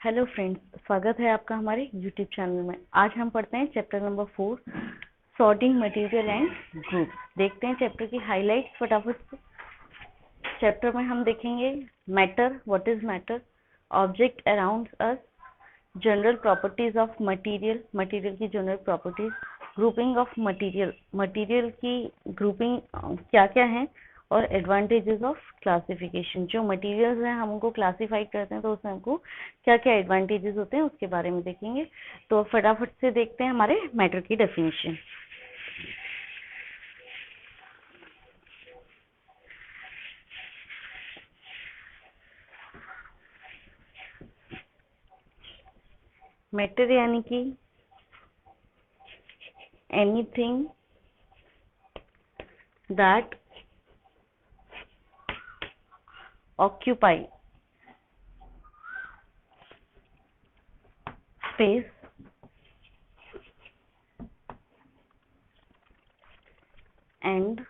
Hello friends, स्वागत है आपका हमारे यूट्यूब चैनल में। आज हम पढ़ते हैं chapter number 4, sorting material and group. देखते हैं चैप्टर की हाइलाइट्स फटाफट से। चैप्टर में हम देखेंगे matter, what is matter, object around us, general properties of material, material की general properties, grouping of material, material की ग्रुपिंग क्या क्या है, और एडवांटेजेस ऑफ क्लासिफिकेशन। जो मटेरियल्स हैं हम उनको क्लासिफाई करते हैं तो उसमें हमको क्या क्या एडवांटेजेस होते हैं उसके बारे में देखेंगे। तो फटाफट से देखते हैं हमारे मैटर की डेफिनेशन। मैटर यानी कि anything that occupy space and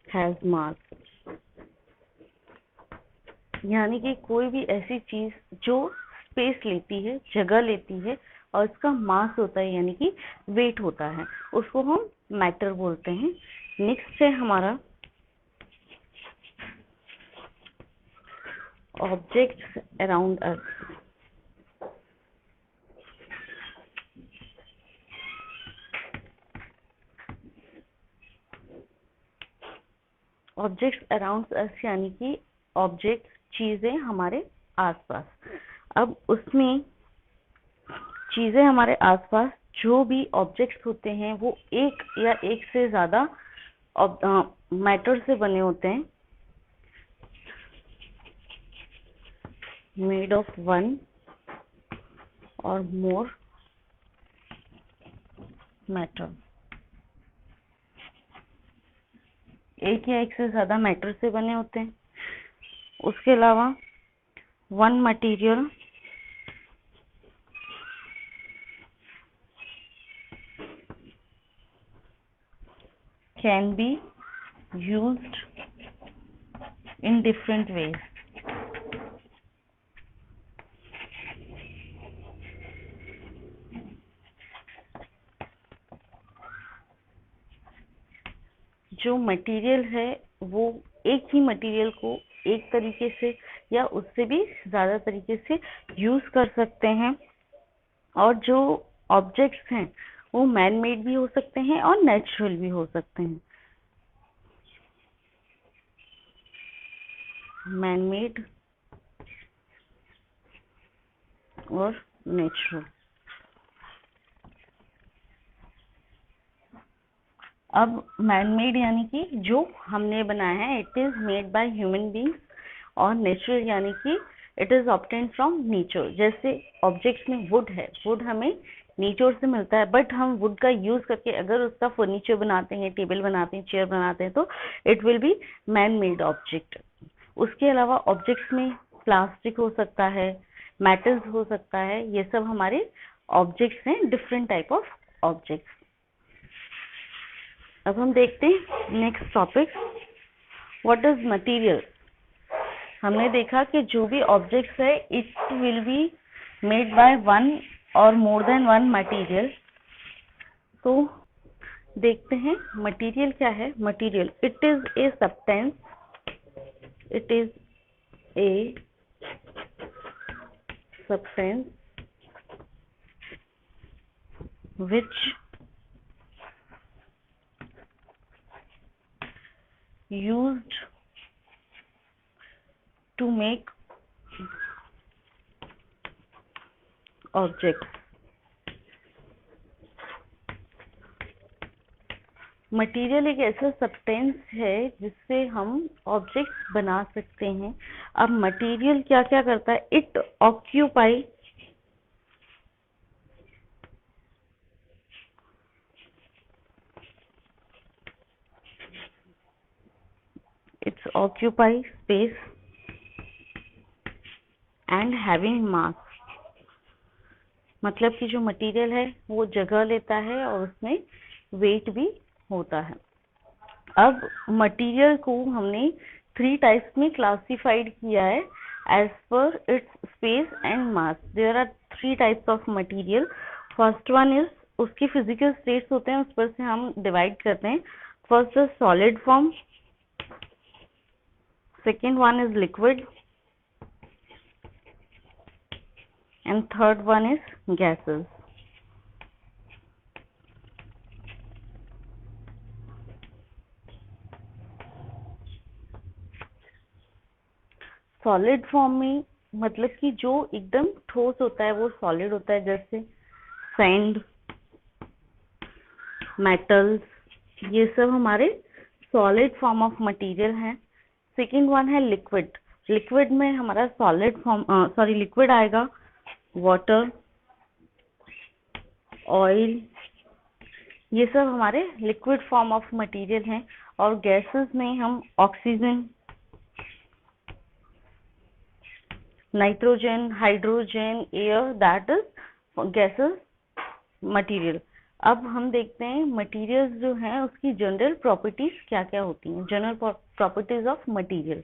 has mass। यानी कि कोई भी ऐसी चीज जो स्पेस लेती है, जगह लेती है और इसका मास होता है यानी कि वेट होता है, उसको हम मैटर बोलते हैं। नेक्स्ट है हमारा objects around us. Objects around us यानी कि ऑब्जेक्ट, चीजें हमारे आसपास। अब उसमें चीजें हमारे आसपास जो भी ऑब्जेक्ट्स होते हैं वो एक या एक से ज्यादा मैटर से बने होते हैं, मेड ऑफ वन और मोर मैटर। एक या एक से ज्यादा मैटर से बने होते हैं। उसके अलावा one material can be used in different ways। जो मटेरियल है वो एक ही मटेरियल को एक तरीके से या उससे भी ज्यादा तरीके से यूज कर सकते हैं। और जो ऑब्जेक्ट्स हैं वो मैन मेड भी हो सकते हैं और नेचुरल भी हो सकते हैं। मैन मेड और नेचुरल। अब मैन मेड यानी कि जो हमने बनाया है, it is made by human beings. और नेचुरल यानी कि it is obtain from nature. जैसे ऑब्जेक्ट्स में वुड है, वुड हमें नेचर से मिलता है, बट हम वुड का यूज करके अगर उसका फर्नीचर बनाते हैं, टेबल बनाते हैं, चेयर बनाते हैं तो it will be man made object. उसके अलावा ऑब्जेक्ट्स में प्लास्टिक हो सकता है, मेटल्स हो सकता है, ये सब हमारे ऑब्जेक्ट्स हैं, डिफरेंट टाइप ऑफ ऑब्जेक्ट्स। अब हम देखते हैं next topic, what is material. हमने देखा कि जो भी ऑब्जेक्ट्स है it will be made by one और मोर देन वन मटेरियल। तो देखते हैं मटेरियल क्या है। Material it is a substance, it is a substance which used to make objects। Material एक ऐसा सब्सटेंस है जिससे हम ऑब्जेक्ट्स बना सकते हैं। अब मटेरियल क्या क्या करता है, it occupy space and having mass. मतलब कि जो मटेरियल है वो जगह लेता है और उसमें वेट भी होता है। अब मटेरियल को हमने 3 टाइप्स में क्लासिफाइड किया है। as per its space and mass. There are three types of material. First one is उसकी physical states होते हैं, उस पर से हम divide करते हैं. First is solid form, second one is liquid, and third one is gases. Solid form में मतलब कि जो एकदम ठोस होता है वो सॉलिड होता है, जैसे सैंड, मेटल्स, ये सब हमारे सॉलिड फॉर्म ऑफ मटेरियल हैं. सेकंड वन है लिक्विड. लिक्विड में हमारा सॉलिड फॉर्म लिक्विड आएगा, वाटर, ऑयल, ये सब हमारे लिक्विड फॉर्म ऑफ मटेरियल हैं. और गैसेस में हम oxygen, nitrogen, hydrogen, air, that is gases material. अब हम देखते हैं मटेरियल्स जो हैं उसकी जनरल प्रॉपर्टीज क्या क्या होती हैं. General properties of material.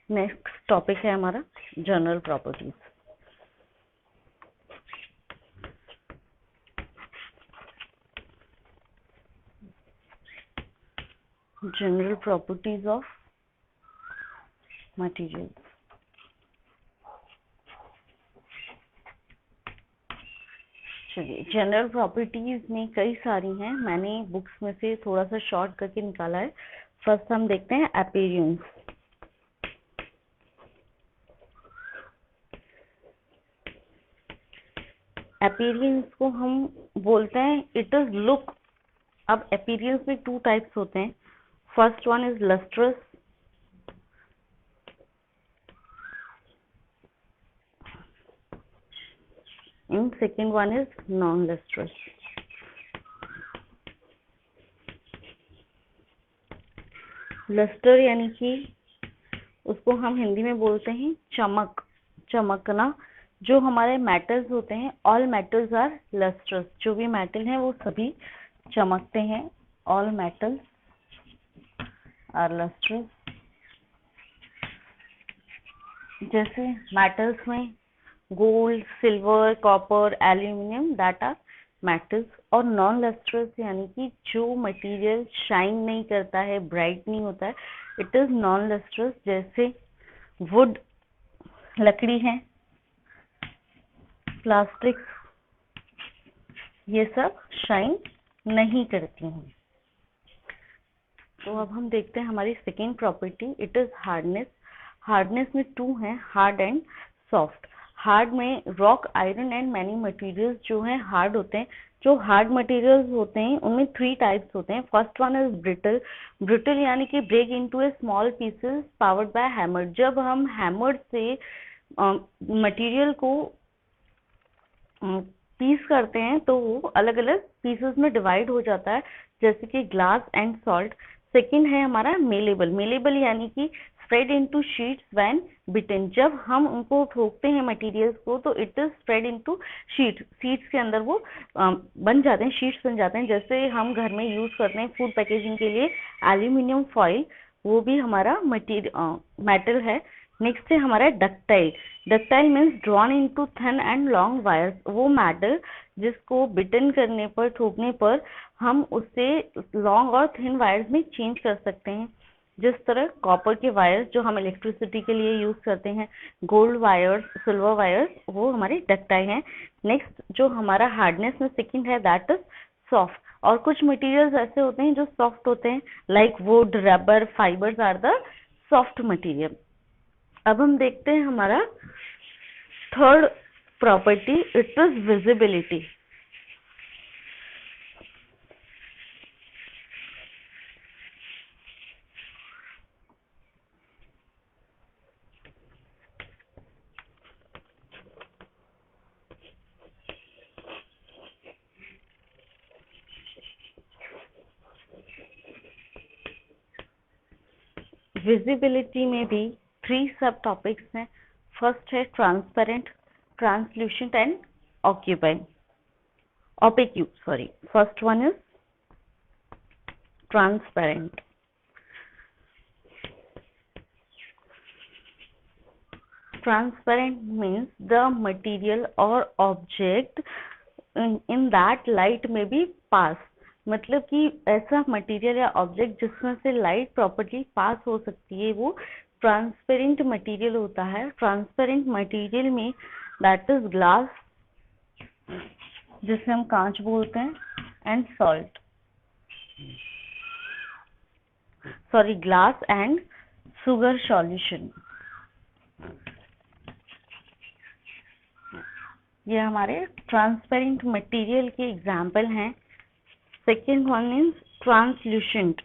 Next topic है हमारा general properties. General properties of material. चलिए, जनरल प्रॉपर्टीज में कई सारी हैं, मैंने बुक्स में से थोड़ा सा शॉर्ट करके निकाला है. फर्स्ट हम देखते हैं अपीयरेंस. अपीयरेंस को हम बोलते हैं इट इज लुक. अब अपीयरेंस में टू टाइप्स होते हैं. First one is lustrous, and second one is non-lustrous. Luster यानी कि उसको हम हिंदी में बोलते हैं चमक, चमकना. जो हमारे मेटल्स होते हैं, ऑल मेटल्स आर लस्ट्रस. जो भी मेटल हैं वो सभी चमकते हैं. All metals are lustrous. जैसे मेटल्स में gold, silver, copper, aluminium, that are metals. और नॉन लस्ट्रस यानी कि जो मटेरियल शाइन नहीं करता है, ब्राइट नहीं होता है, इट इज नॉन लस्ट्रस. जैसे वुड, लकड़ी है, प्लास्टिक, ये सब शाइन नहीं करती हैं. तो अब हम देखते हैं हमारी second property, it is hardness. Hardness में टू हैं, हार्ड एंड सॉफ्ट. हार्ड में rock, iron and many materials जो हैं हार्ड होते हैं. जो हार्ड मटेरियल्स होते हैं उनमें थ्री टाइप्स होते हैं. First one is brittle. Brittle यानी कि break into a small pieces powered by hammer. जब हम हैमर से मटेरियल को पीस करते हैं तो वो अलग अलग पीसेस में डिवाइड हो जाता है, जैसे कि ग्लास एंड सॉल्ट. सेकेंड है हमारा मेलेबल. मेलेबल यानी कि स्प्रेड इनटू शीट्स व्हेन बिटन. जब हम उनको ठोकते हैं मटेरियल्स को तो it is spread into sheet. Sheets के अंदर वो बन जाते हैं, शीट्स बन जाते हैं. जैसे हम घर में यूज करते हैं फूड पैकेजिंग के लिए एल्यूमिनियम फॉइल, वो भी हमारा मेटल है. नेक्स्ट है हमारा ductile. Ductile means drawn into thin and long wires. वो मेटल जिसको बिटन करने पर, ठोकने पर हम उससे लॉन्ग और थिन वायर्स में चेंज कर सकते हैं. जिस तरह कॉपर के वायर्स जो हम इलेक्ट्रिसिटी के लिए यूज करते हैं, गोल्ड वायर्स, सिल्वर वायर्स, वो हमारे डक्टाइल हैं. नेक्स्ट जो हमारा हार्डनेस में सेकंड है दैट इज सॉफ्ट. और कुछ मटेरियल्स ऐसे होते हैं जो सॉफ्ट होते हैं, like wood, rubber, fibres are the soft material. अब हम देखते हैं हमारा third property, it is visibility. Visibility में भी 3 सब टॉपिक्स हैं। फर्स्ट है transparent, translucent and opaque, sorry. First one is transparent. Transparent means the material or object in that light may be pass. मतलब कि ऐसा मटेरियल या ऑब्जेक्ट जिसमें से लाइट प्रॉपर्ली पास हो सकती है वो ट्रांसपेरेंट मटेरियल होता है। ट्रांसपेरेंट मटेरियल में दैट इज ग्लास, जिसे हम कांच बोलते हैं, and salt, sorry glass and sugar solution. ये हमारे ट्रांसपेरेंट मटेरियल के एग्जाम्पल हैं। Second one is translucent.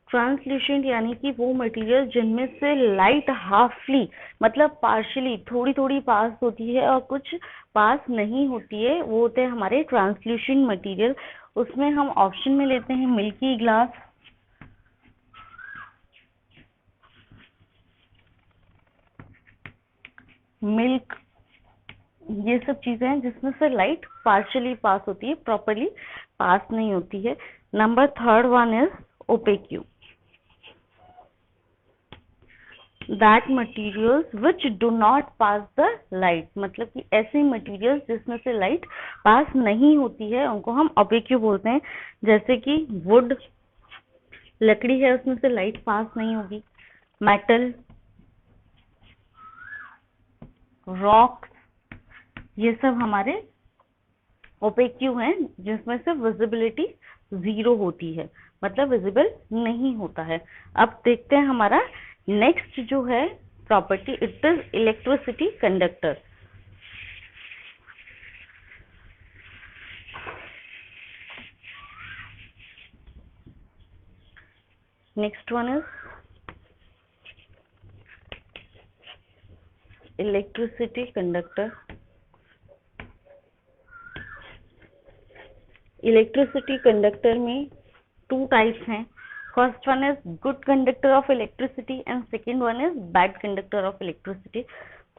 Translucent यानी कि वो मटेरियल जिनमें से लाइट हाफली मतलब पार्शियली थोड़ी थोड़ी पास होती है और कुछ पास नहीं होती है, वो होते हैं हमारे ट्रांसल्यूसेंट मटेरियल। उसमें हम ऑप्शन में लेते हैं मिल्की ग्लास, मिल्क, ये सब चीजें हैं जिसमें से लाइट पार्शियली पास होती है, प्रॉपर्ली पास नहीं होती है। Number third one is opaque, that materials which do not pass the light, मतलब कि ऐसे मटीरियल्स जिसमें से लाइट पास नहीं होती है उनको हम ओपेक बोलते हैं। जैसे कि वुड, लकड़ी है उसमें से लाइट पास नहीं होगी। मेटल, रॉक, ये सब हमारे ओपेक हैं जिसमें से विजिबिलिटी 0 होती है, मतलब विजिबल नहीं होता है। अब देखते हैं हमारा नेक्स्ट जो है property, it is electricity conductor. Next one is electricity conductor. Electricity conductor में 2 टाइप्स हैं। First one is good conductor of electricity and second one is bad conductor of electricity.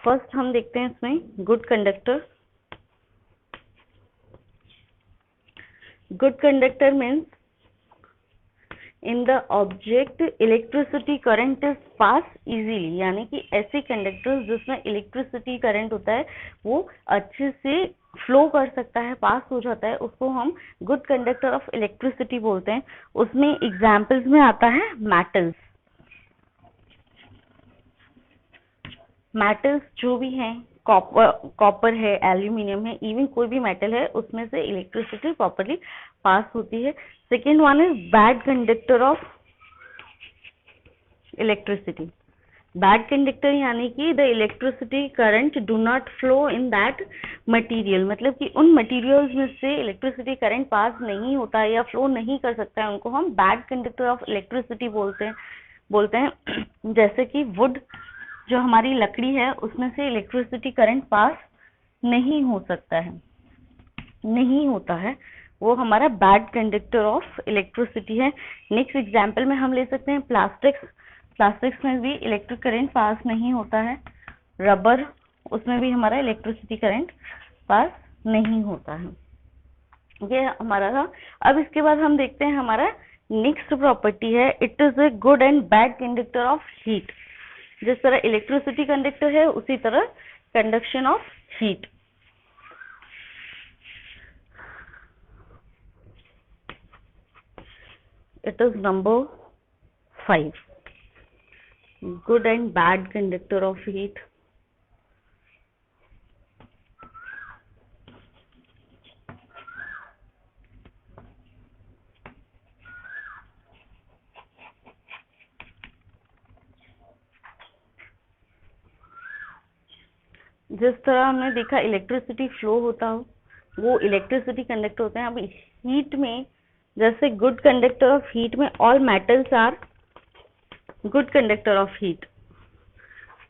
First हम देखते हैं इसमें good conductor. Good conductor means in the object electricity current is pass easily, यानी कि ऐसे conductors जिसमें electricity current होता है वो अच्छे से फ्लो कर सकता है, पास हो जाता है, उसको हम गुड कंडक्टर ऑफ इलेक्ट्रिसिटी बोलते हैं। उसमें एग्जाम्पल्स में आता है मेटल्स। मेटल्स जो भी हैं, कॉपर है, एल्यूमिनियम है, इवन कोई भी मेटल है उसमें से इलेक्ट्रिसिटी प्रॉपर्ली पास होती है। Second one is bad conductor of electricity. Bad conductor यानी कि the electricity current do not flow in that material, मतलब कि उन मटेरियल्स में से इलेक्ट्रिसिटी करंट पास नहीं होता है या फ्लो नहीं कर सकता है, उनको हम बैड कंडक्टर ऑफ इलेक्ट्रिसिटी बोलते हैं। जैसे कि वुड, जो हमारी लकड़ी है, उसमें से इलेक्ट्रिसिटी करंट पास नहीं हो सकता है, नहीं होता है, वो हमारा बैड कंडक्टर ऑफ इलेक्ट्रिसिटी है। नेक्स्ट एग्जाम्पल में हम ले सकते हैं प्लास्टिक्स। प्लास्टिक्स में भी इलेक्ट्रिक करंट पास नहीं होता है। रबर, उसमें भी हमारा इलेक्ट्रिसिटी करंट पास नहीं होता है। ये हमारा था। अब इसके बाद हम देखते हैं हमारा नेक्स्ट प्रॉपर्टी है, it is a good and bad conductor of heat. जिस तरह इलेक्ट्रिसिटी कंडक्टर है उसी तरह conduction of heat. It is number 5, good and bad conductor of heat। जिस तरह हमने देखा इलेक्ट्रिसिटी फ्लो होता हो वो इलेक्ट्रिसिटी कंडक्टर होते हैं। अब हीट में जैसे गुड कंडक्टर ऑफ हीट में all metals are good conductor of heat,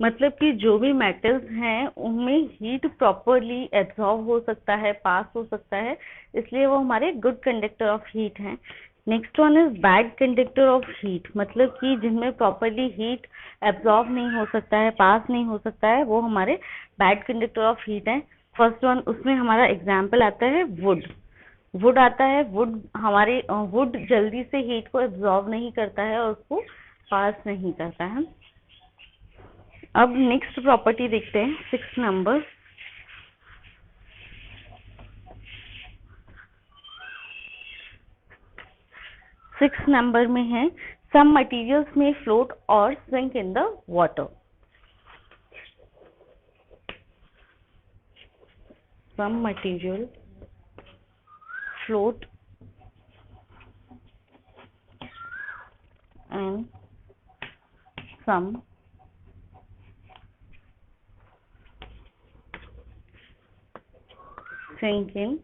मतलब कि जो भी मेटल्स हैं उनमें हीट प्रॉपरली एब्जॉर्ब हो सकता है, पास हो सकता है, इसलिए वो हमारे गुड कंडक्टर ऑफ हीट हैं। Next one is bad conductor of heat, मतलब कि जिनमें प्रॉपरली हीट एब्जॉर्ब नहीं हो सकता है, पास नहीं हो सकता है, वो हमारे बैड कंडक्टर ऑफ हीट है। फर्स्ट वन, उसमें हमारा एग्जाम्पल आता है वुड। वुड आता है, वुड हमारे वुड जल्दी से हीट को एब्जॉर्ब नहीं करता है और उसको पास नहीं करता है। अब नेक्स्ट प्रॉपर्टी देखते हैं 6 नंबर। सिक्स नंबर में है सम मटेरियल्स में फ्लोट और sink in the water. Some material float and some sink in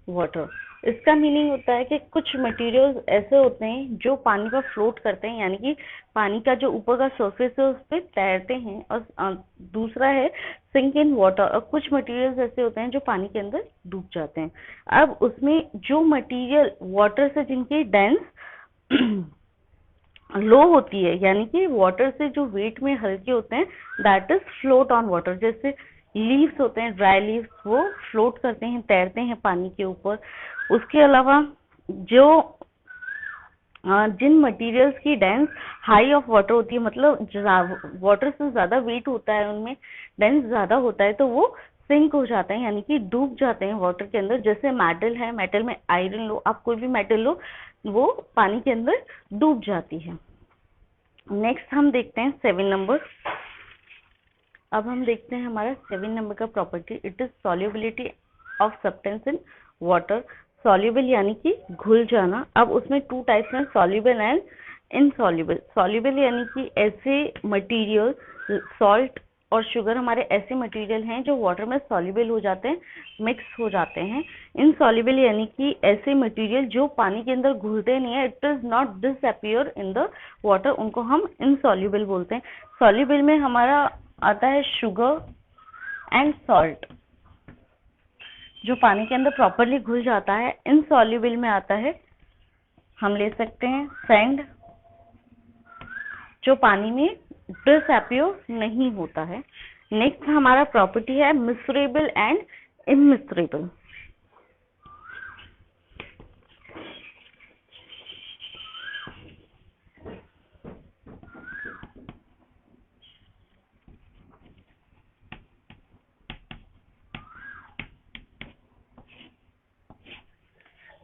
water. इसका मीनिंग होता है कि कुछ मटेरियल्स ऐसे होते हैं जो पानी पर फ्लोट करते हैं, यानी कि पानी का जो ऊपर का सरफेस है उस पर तैरते हैं, और दूसरा है सिंक इन वाटर, और कुछ मटेरियल्स ऐसे होते हैं जो पानी के अंदर डूब जाते हैं। अब उसमें जो मटेरियल वाटर से जिनकी डेंस लो होती है, यानी कि वाटर से जो वेट में हल्के होते हैं, that is float on water. जैसे लीव्स होते हैं, ड्राई लीव्स, वो फ्लोट करते हैं, तैरते हैं पानी के ऊपर। उसके अलावा जो जिन मटेरियल्स की डेंस हाई ऑफ वाटर होती है, मतलब वाटर से ज्यादा वेट होता है, उनमें डेंस ज्यादा होता है, तो वो सिंक हो जाते हैं, यानी कि डूब जाते हैं वाटर के अंदर। जैसे मेटल है, मेटल में आयरन लो, आप कोई भी मेटल लो, वो पानी के अंदर डूब जाती है। नेक्स्ट हम देखते हैं 7 नंबर। अब हम देखते हैं हमारा 7 नंबर का property, it is solubility of substance in water. Soluble यानी कि घुल जाना। अब उसमें 2 टाइप्स हैं, सॉल्युबल एंड इनसॉल्युबल। सॉल्युबल यानी कि ऐसे मटेरियल, सॉल्ट और शुगर हमारे ऐसे मटेरियल हैं जो वाटर में सॉल्युबल हो जाते हैं, मिक्स हो जाते हैं। इनसॉल्युबल यानी कि ऐसे मटेरियल जो पानी के अंदर घुलते नहीं है, it is not disappear in the water, उनको हम इनसॉल्युबल बोलते हैं। सॉल्युबल में हमारा आता है शुगर एंड सॉल्ट, जो पानी के अंदर प्रॉपरली घुल जाता है। इनसॉल्युबल में आता है, हम ले सकते हैं सैंड, जो पानी में डिसअपियर नहीं होता है। नेक्स्ट हमारा प्रॉपर्टी है मिक्सरेबल एंड इमिक्सरेबल।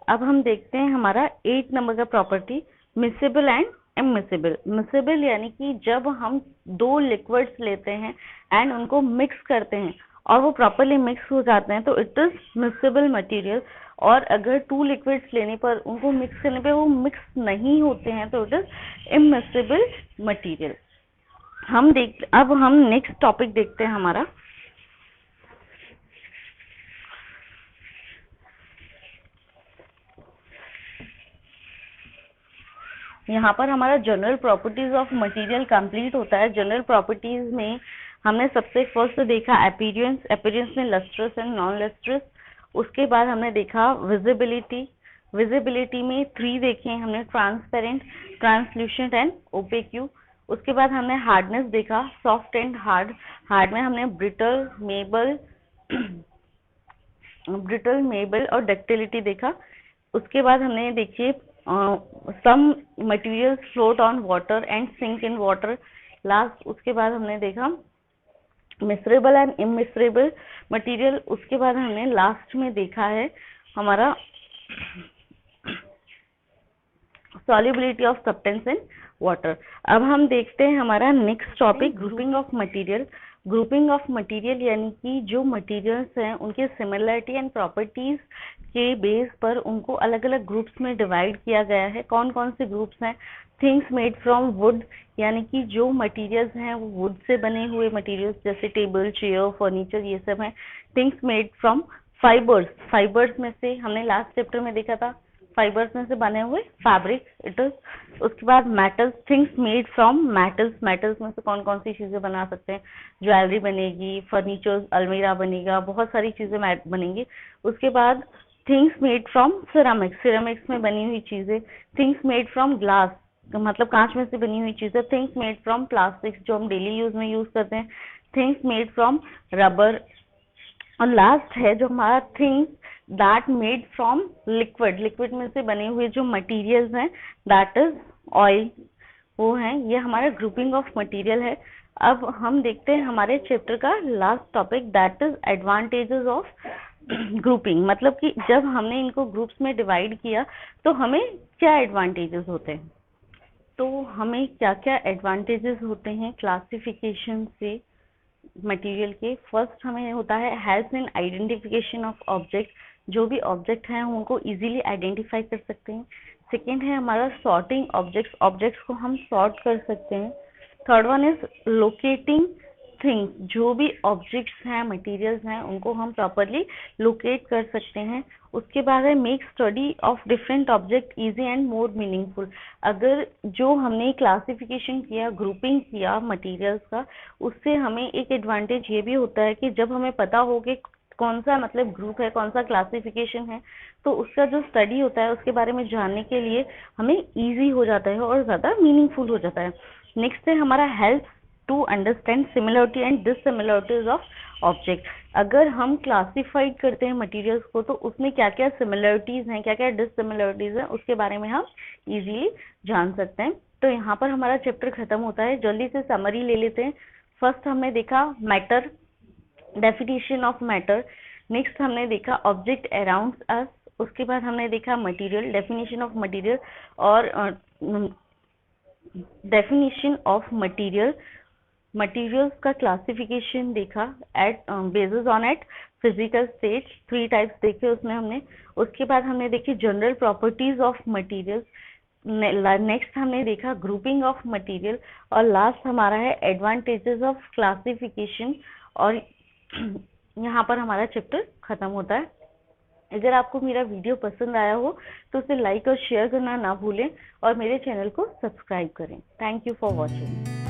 अब हम देखते हैं हमारा 8 नंबर का प्रॉपर्टी, मिक्सेबल एंड इमिक्सेबल। मिक्सेबल यानी कि जब हम 2 लिक्विड्स लेते हैं एंड उनको मिक्स करते हैं और वो प्रॉपरली मिक्स हो जाते हैं, तो इट इज मिक्सेबल मटेरियल। और अगर 2 लिक्विड्स लेने पर, उनको मिक्स करने पे वो मिक्स नहीं होते हैं, तो इट इज इमिक्सेबल मटेरियल। अब हम नेक्स्ट टॉपिक देखते हैं हमारा, यहाँ पर हमारा general properties of material complete होता है। जनरल प्रॉपर्टीज में हमने सबसे फर्स्ट देखा अपीयरेंस, अपीयरेंस में लस्ट्रस एंड नॉन लस्ट्रस। उसके बाद हमने देखा विजिबिलिटी, विजिबिलिटी में 3 देखे हमने, ट्रांसपेरेंट, ट्रांसल्यूसेंट एंड ओपेक्यू। उसके बाद हमने हार्डनेस देखा, सॉफ्ट एंड हार्ड। हार्ड में हमने ब्रिटल, मेबल ब्रिटल, मेबल और डक्टिलिटी देखा। उसके बाद हमने देखिए some materials float on water and sink in water last. उसके बाद हमने देखा मिक्सरेबल एंड इमिक्सरेबल मटेरियल। उसके बाद हमने लास्ट में देखा है हमारा solubility of substance in water. अब हम देखते हैं हमारा next topic, grouping of material. Grouping of material यानी कि जो मटेरियल्स हैं उनके सिमिलरिटी एंड प्रॉपर्टीज के बेस पर उनको अलग अलग ग्रुप्स में डिवाइड किया गया है। कौन कौन से ग्रुप्स हैं? थिंग्स मेड फ्रॉम वुड, यानी कि जो मटेरियल्स हैं वो वुड से बने हुए मटेरियल्स, जैसे टेबल, चेयर, फर्नीचर, ये सब हैं। Things made from fibres, fibres में से हमने लास्ट चैप्टर में देखा था, फाइबर्स में से बने हुए फैब्रिक इट इज। उसके बाद metals, things made from metals, metals में से कौन कौन सी चीजें बना सकते हैं? ज्वेलरी बनेगी, फर्नीचर, अलमीरा बनेगा, बहुत सारी चीजें बनेंगी। उसके बाद things made from ceramics, ceramics में बनी हुई चीजें। थिंग्स मेड फ्रॉम ग्लास, मतलब कांच में से बनी हुई चीजें। थिंग्स मेड फ्रॉम प्लास्टिक, जो हम डेली यूज में यूज करते हैं। Things made from rubber. और लास्ट है जो हमारा things that made from liquid, liquid में से बने हुए जो मटेरियल्स हैं, दैट इज ऑयल, वो है। ये हमारा ग्रुपिंग ऑफ मटेरियल है। अब हम देखते हैं हमारे चैप्टर का last topic, that is advantages of grouping. मतलब कि जब हमने इनको ग्रुप्स में डिवाइड किया तो हमें क्या एडवांटेजेस होते हैं। तो हमें क्या क्या एडवांटेजेस होते हैं क्लासिफिकेशन से मटेरियल के। फर्स्ट हमें होता है help in identification of object, जो भी ऑब्जेक्ट हैं उनको इजीली आइडेंटिफाई कर सकते हैं। सेकेंड है हमारा सॉर्टिंग ऑब्जेक्ट्स, ऑब्जेक्ट्स को हम सॉर्ट कर सकते हैं। Third one is locating things, जो भी ऑब्जेक्ट्स हैं मटेरियल्स हैं उनको हम प्रॉपरली लोकेट कर सकते हैं। उसके बाद है make study of different object easy and more meaningful. अगर जो हमने क्लासिफिकेशन किया, ग्रुपिंग किया मटेरियल्स का, उससे हमें एक एडवांटेज ये भी होता है कि जब हमें पता हो कि कौन सा मतलब ग्रुप है, कौन सा क्लासिफिकेशन है, तो उसका जो स्टडी होता है उसके बारे में जानने के लिए हमें इजी हो जाता है और ज़्यादा मीनिंगफुल हो जाता है। नेक्स्ट है हमारा help to understand similarity and dissimilarities of object. अगर हम क्लासिफाइड करते हैं मटेरियल्स को तो उसमें क्या क्या सिमिलरिटीज हैं, क्या क्या डिससिमिलरिटीज हैं, उसके बारे में हम इजीली जान सकते हैं। तो यहाँ पर हमारा चैप्टर खत्म होता है। जल्दी से समरी ले लेते हैं। फर्स्ट हमने देखा matter, definition of matter. Next हमने देखा ऑब्जेक्ट अराउंड अस। उसके बाद हमने देखा मटेरियल, डेफिनेशन ऑफ मटेरियल और डेफिनेशन ऑफ मटेरियल। मटेरियल्स का क्लासिफिकेशन देखा at basis on at physical state, 3 types देखे उसमें हमने। उसके बाद हमने देखी general properties of materials. Next हमने देखा ग्रुपिंग ऑफ मटेरियल और लास्ट हमारा है एडवांटेजेस ऑफ क्लासिफिकेशन। और यहाँ पर हमारा चैप्टर खत्म होता है। अगर आपको मेरा वीडियो पसंद आया हो तो उसे लाइक और शेयर करना ना भूलें और मेरे चैनल को सब्सक्राइब करें। Thank you for watching.